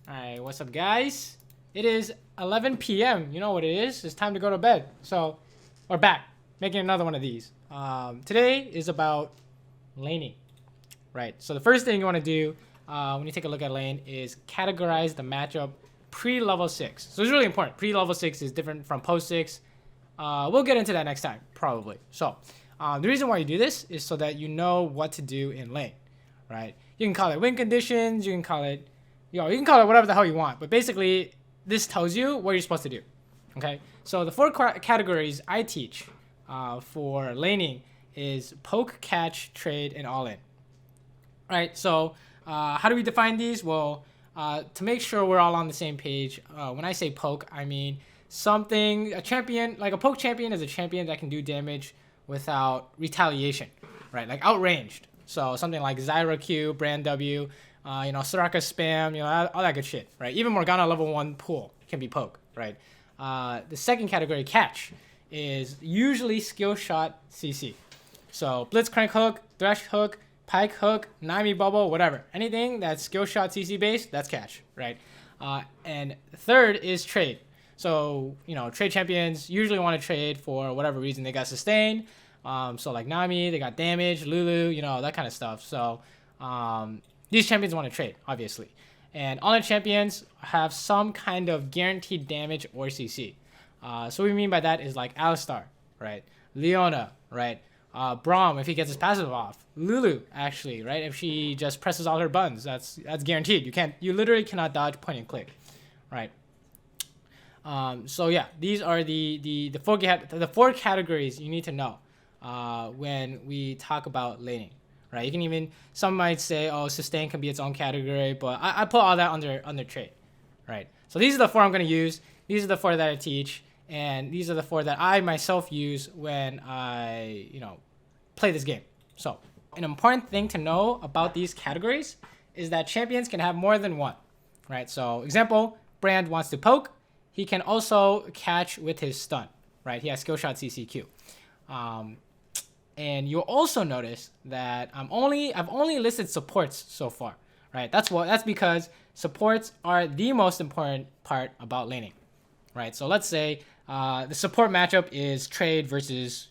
Alright, what's up guys? It is 11 p.m. You know what it is? It's time to go to bed. So, we're back, making another one of these. Today is about laning. Right, so the first thing you want to do when you take a look at lane is categorize the matchup pre-level 6. So it's really important. Pre-level 6 is different from post 6. We'll get into that next time, probably. So, the reason why you do this is so that you know what to do in lane. Right? You can call it win conditions, you can call it you can call it whatever the hell you want, but basically this tells you what you're supposed to do. Okay, so the 4 categories I teach for laning is poke, catch, trade, and all in. All right, so how do we define these? Well, to make sure we're all on the same page, when I say poke, I mean a champion, like a poke champion is a champion that can do damage without retaliation, right? Like outranged. So something like Zyra Q, Brand W, Soraka spam, all that good shit, right? Even Morgana level 1 pool can be poke, right? The second category, catch, is usually skill shot CC. So Blitzcrank hook, Thresh hook, Pike hook, Nami bubble, whatever. Anything that's skill shot CC based, that's catch, right? And third is trade. So, trade champions usually want to trade for whatever reason. They got sustain. So like Nami, they got damage, Lulu, that kind of stuff. So, these champions want to trade, obviously. And all-in champions have some kind of guaranteed damage or CC. So what we mean by that is like Alistar, right? Leona, right? Braum, if he gets his passive off. Lulu, actually, right? If she just presses all her buttons, that's guaranteed. You literally cannot dodge point and click, right? So yeah, these are the 4 categories you need to know when we talk about laning. Right, you can even, some might say, oh, sustain can be its own category, but I put all that under trade, right? So these are the 4 I'm going to use. These are the 4 that I teach, and these are the 4 that I myself use when I, play this game. So an important thing to know about these categories is that champions can have more than one, right? So example, Brand wants to poke. He can also catch with his stun, right? He has skill shot CCQ. And you'll also notice that I've only listed supports so far, right? That's because supports are the most important part about laning, right? So let's say the support matchup is trade versus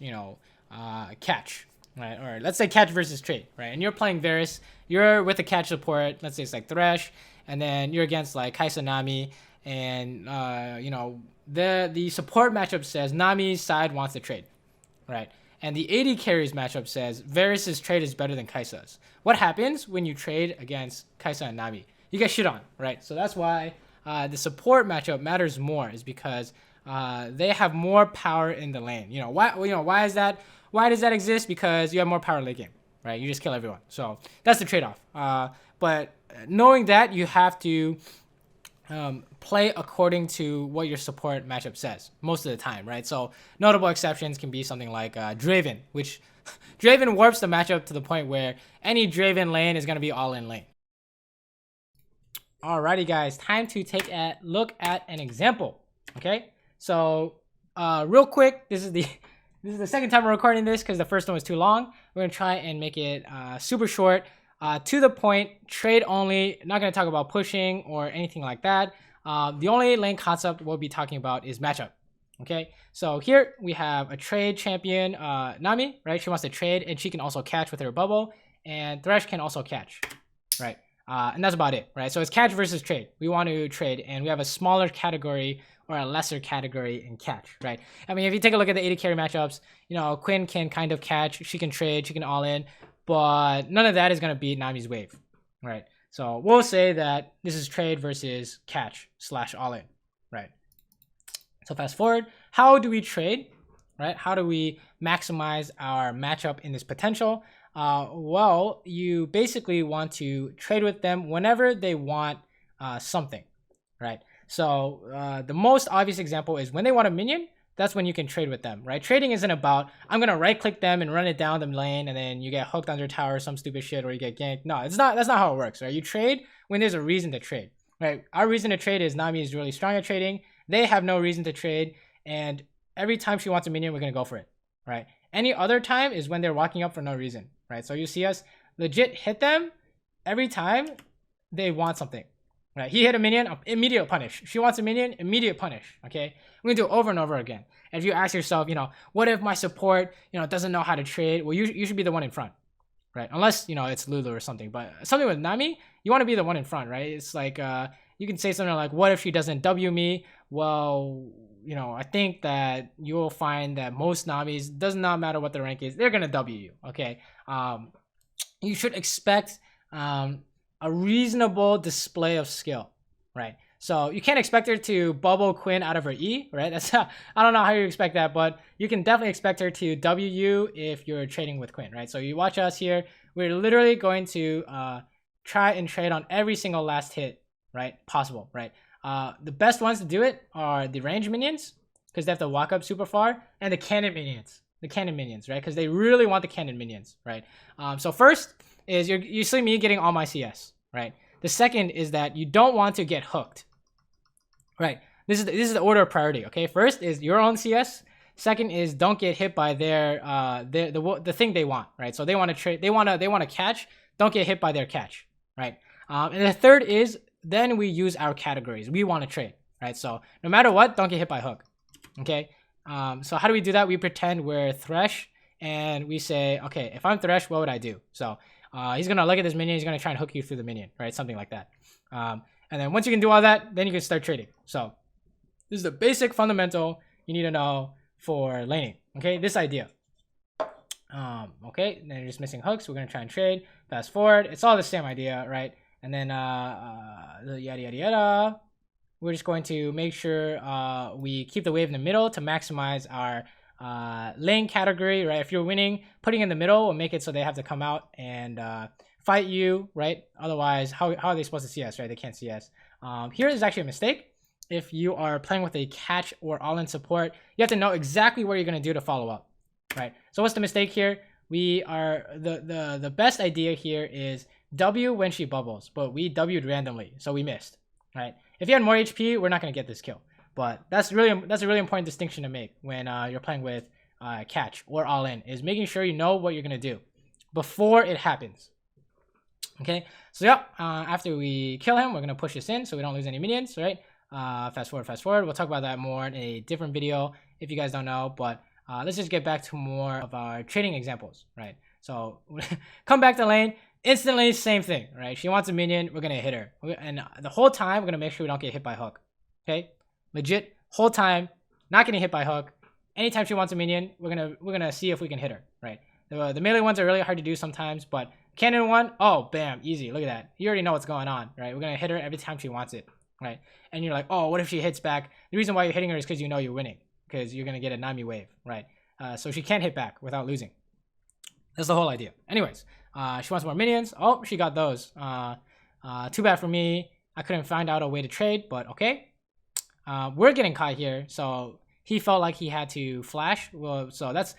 catch, right? Or let's say catch versus trade, right? And you're playing Varus, you're with a catch support. Let's say it's like Thresh, and then you're against like Kai'Sa Nami, and the support matchup says Nami's side wants to trade, right? And the AD carries matchup says Varus' trade is better than Kai'Sa's. What happens when you trade against Kai'Sa and Nami? You get shit on, right? So that's why the support matchup matters more, is because they have more power in the lane. Why is that? Why does that exist? Because you have more power late game, right? You just kill everyone. So that's the trade-off. But knowing that, you have to play according to what your support matchup says most of the time, right? So notable exceptions can be something like Draven, which Draven warps the matchup to the point where any Draven lane is going to be all in lane. Alrighty guys, time to take a look at an example. Okay, so real quick, this is the second time we're recording this because the first one was too long. We're gonna try and make it super short. To the point, trade only, not going to talk about pushing or anything like that. The only lane concept we'll be talking about is matchup. Okay, so here we have a trade champion, Nami, right? She wants to trade, and she can also catch with her bubble, and Thresh can also catch, right? And that's about it, right? So it's catch versus trade. We want to trade, and we have a smaller category or a lesser category in catch, right? I mean, if you take a look at the AD carry matchups, Quinn can kind of catch, she can trade, she can all in, but none of that is going to beat Nami's wave, right? So we'll say that this is trade versus catch / all in, right? So fast forward, how do we trade, right? How do we maximize our matchup in this potential? Well, you basically want to trade with them whenever they want something, right? So the most obvious example is when they want a minion. That's when you can trade with them, right? Trading isn't about, I'm going to right-click them and run it down the lane, and then you get hooked under tower or some stupid shit, or you get ganked. No, that's not how it works, right? You trade when there's a reason to trade, right? Our reason to trade is Nami is really strong at trading. They have no reason to trade, and every time she wants a minion, we're going to go for it, right? Any other time is when they're walking up for no reason, right? So you see us legit hit them every time they want something, right? He hit a minion, immediate punish. She wants a minion, immediate punish, okay? We're gonna do it over and over again. And if you ask yourself, you know, what if my support, you know, doesn't know how to trade? Well, you should be the one in front, right? Unless, you know, it's Lulu or something. But something with Nami, you want to be the one in front, right? It's like, you can say something like, what if she doesn't W me? Well, you know, I think that you will find that most Namis, does not matter what the rank is, they're gonna W you, okay? You should expect a reasonable display of skill, right? So you can't expect her to bubble Quinn out of her E, right? That's I don't know how you expect that, but you can definitely expect her to W you if you're trading with Quinn, right? So you watch us here. We're literally going to try and trade on every single last hit, right? Possible, right? The best ones to do it are the range minions, because they have to walk up super far, and the cannon minions. The cannon minions, right? Because they really want the cannon minions, right? So first is you see me getting all my CS, right? The second is that you don't want to get hooked, right? This is the order of priority, okay? First is your own CS. Second is don't get hit by the thing they want, right? So they want to trade, they want to catch. Don't get hit by their catch, right? And the third is then we use our categories. We want to trade, right? So no matter what, don't get hit by hook, okay? So how do we do that? We pretend we're Thresh, and we say, okay, if I'm Thresh, what would I do? So he's gonna look at this minion. He's gonna try and hook you through the minion, right? Something like that. And then once you can do all that, then you can start trading. So this is the basic fundamental you need to know for laning. Okay, this idea. Okay, then you're just missing hooks. We're gonna try and trade. Fast forward. It's all the same idea, right? And then yada yada yada. We're just going to make sure we keep the wave in the middle to maximize our lane category, right? If you're winning, putting in the middle will make it so they have to come out and fight you, right? Otherwise, how are they supposed to CS, right? They can't CS. Here is actually a mistake. If you are playing with a catch or all-in support, you have to know exactly what you're going to do to follow up, right? So what's the mistake here? We are the best idea here is W when she bubbles, but we W'd randomly, so we missed, right? If you had more HP, we're not going to get this kill. But that's a really important distinction to make when you're playing with catch or all in, is making sure you know what you're going to do before it happens. Okay, so yeah, after we kill him, we're going to push this in so we don't lose any minions, right? Fast forward. We'll talk about that more in a different video if you guys don't know, but let's just get back to more of our trading examples, right? So come back to lane, instantly same thing, right? She wants a minion, we're going to hit her. And the whole time, we're going to make sure we don't get hit by hook, okay? Legit, whole time, not getting hit by hook. Anytime she wants a minion, we're gonna see if we can hit her, right? The melee ones are really hard to do sometimes, but cannon one, oh, bam, easy. Look at that. You already know what's going on, right? We're gonna hit her every time she wants it, right? And you're like, oh, what if she hits back? The reason why you're hitting her is because you know you're winning, because you're gonna get a Nami wave, right? So she can't hit back without losing. That's the whole idea. Anyways, she wants more minions. Oh, she got those. Too bad for me. I couldn't find out a way to trade, but okay. We're getting caught here, so he felt like he had to flash. Well, so that's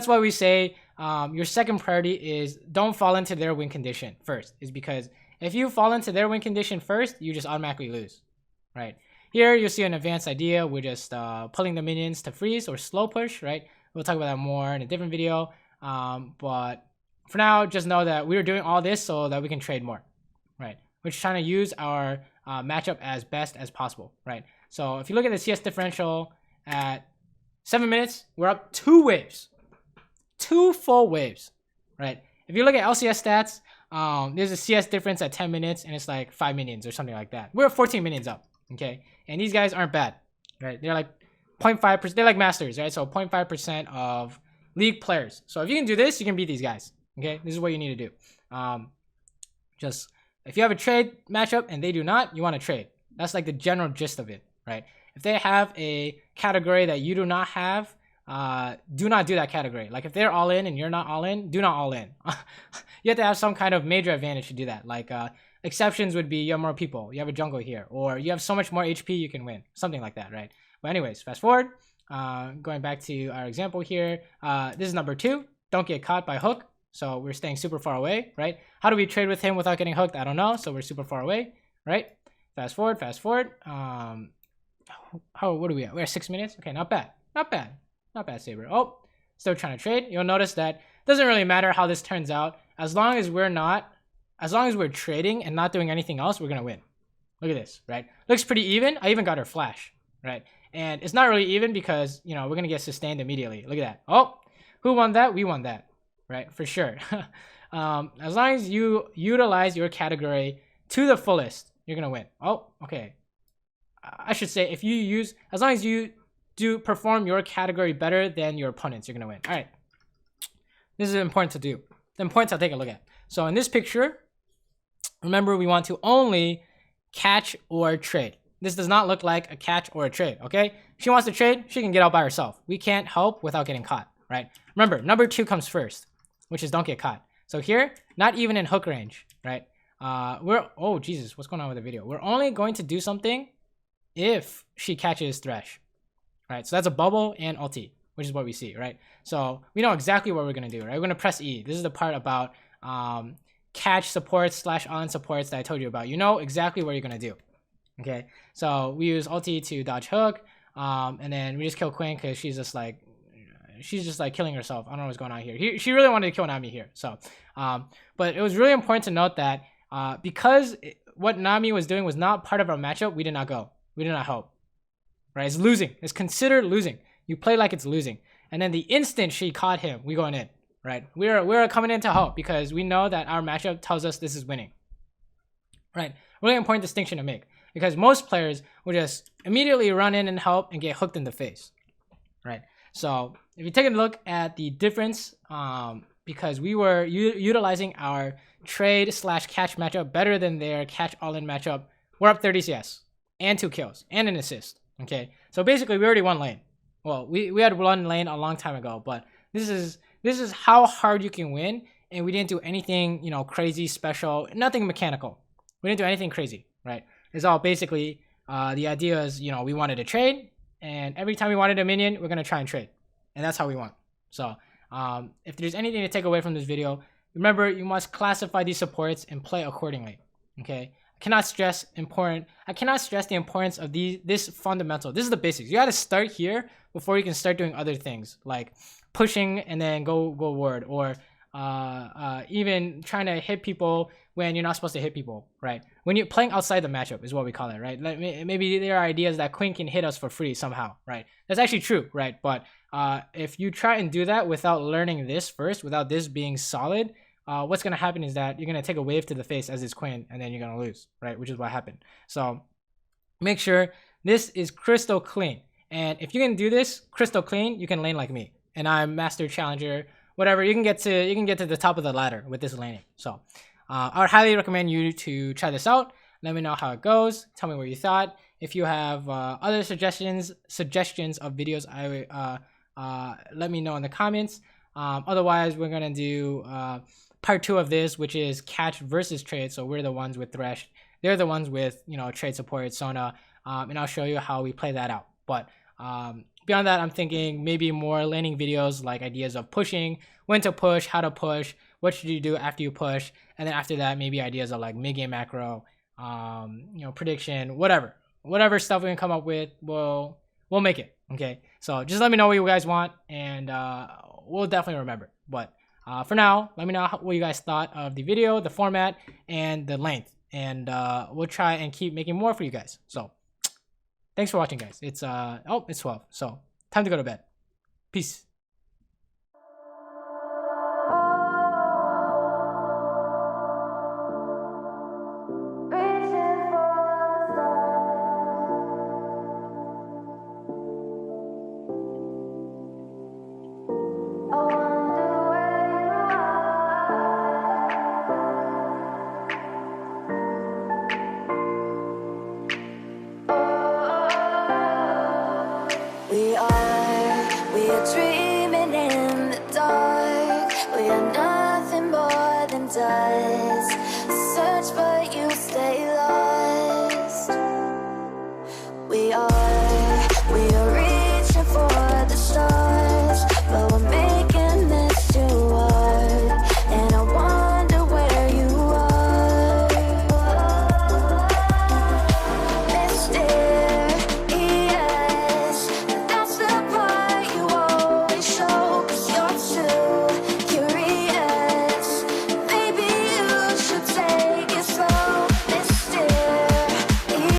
why we say your second priority is don't fall into their win condition first, is because if you fall into their win condition first, you just automatically lose, right? Here you'll see an advanced idea. We're just pulling the minions to freeze or slow push, right? We'll talk about that more in a different video, but for now, just know that we're doing all this so that we can trade more, right? We're just trying to use our matchup as best as possible, right? So if you look at the CS differential at 7 minutes, we're up 2 waves, 2 full waves, right? If you look at LCS stats, there's a CS difference at 10 minutes and it's like 5 minions or something like that. We're 14 minions up, okay? And these guys aren't bad, right? They're like 0.5%, they're like masters, right? So 0.5% of league players. So if you can do this, you can beat these guys, okay? This is what you need to do. Just if you have a trade matchup and they do not, you want to trade. That's like the general gist of it, right? If they have a category that you do not have, do not do that category. Like if they're all in and you're not all in, do not all in. You have to have some kind of major advantage to do that. Like exceptions would be you have more people, you have a jungle here, or you have so much more HP you can win. Something like that, right? But anyways, fast forward. Going back to our example here. This is number 2. Don't get caught by hook. So we're staying super far away, right? How do we trade with him without getting hooked? I don't know. So we're super far away, right? Fast forward. What are we at? We're at 6 minutes. Okay, not bad. Not bad, Saber. Oh, still trying to trade. You'll notice that it doesn't really matter how this turns out. As long as we're trading and not doing anything else, we're gonna win. Look at this, right? Looks pretty even. I even got her flash, right? And it's not really even because, you know, we're going to get sustained immediately. Look at that. Oh, who won that? We won that, right? For sure. As long as you utilize your category to the fullest, you're going to win. Oh, okay. I should say if you use, as long as you do perform your category better than your opponents, you're going to win. All right. This is important to do. The points I'll take a look at. So in this picture, remember we want to only catch or trade. This does not look like a catch or a trade, okay? If she wants to trade, she can get out by herself. We can't help without getting caught, right? Remember, number 2 comes first, which is don't get caught. So here, not even in hook range, right? Oh, Jesus, what's going on with the video? We're only going to do something if she catches Thresh, right? So that's a bubble and ulti, which is what we see, right? So we know exactly what we're going to do, right? We're going to press E. This is the part about catch supports / on supports that I told you about. You know exactly what you're going to do. Okay, so we use ulti to dodge hook, and then we just kill Quinn because she's just like killing herself. I don't know what's going on here. She really wanted to kill Nami here. So, but it was really important to note that because what Nami was doing was not part of our matchup, we did not go. We did not help. Right? It's losing. It's considered losing. You play like it's losing, and then the instant she caught him, we going in. Right? We're coming in to help because we know that our matchup tells us this is winning. Right? Really important distinction to make. Because most players will just immediately run in and help and get hooked in the face, right? So if you take a look at the difference, because we were utilizing our trade / catch matchup better than their catch all-in matchup, we're up 30 CS and 2 kills and an assist, okay? So basically we already won lane. Well, we had won lane a long time ago, but this is how hard you can win, and we didn't do anything, you know, crazy, special, nothing mechanical. We didn't do anything crazy, right? It's all basically the idea is, you know, we wanted to trade, and every time we wanted a minion, we're going to try and trade. And that's how we won. So if there's anything to take away from this video, remember, you must classify these supports and play accordingly. Okay? I cannot stress the importance of this fundamental. This is the basics. You got to start here before you can start doing other things like pushing and then go ward, or even trying to hit people when you're not supposed to hit people, right? When you're playing outside the matchup is what we call it, right? Like maybe there are ideas that Quinn can hit us for free somehow, right? That's actually true, right? But if you try and do that without learning this first, without this being solid, what's going to happen is that you're going to take a wave to the face as is Quinn, and then you're going to lose, right? Which is what happened. So make sure this is crystal clean. And if you can do this crystal clean, you can lane like me. And I'm master challenger, whatever. You can get to the top of the ladder with this laning. So I would highly recommend you to try this out. Let me know how it goes. Tell me what you thought. If you have other suggestions of videos, let me know in the comments. Otherwise, we're gonna do part 2 of this, which is catch versus trade. So we're the ones with Thresh. They're the ones with, you know, trade support, Sona, and I'll show you how we play that out. But beyond that, I'm thinking maybe more laning videos, like ideas of pushing, when to push, how to push, what should you do after you push, and then after that, maybe ideas of like mid-game macro, you know, prediction, whatever stuff we can come up with, we'll make it. Okay, so just let me know what you guys want, and we'll definitely remember. But for now, let me know what you guys thought of the video, the format, and the length, and we'll try and keep making more for you guys. So thanks for watching, guys. It's 12, so time to go to bed. Peace.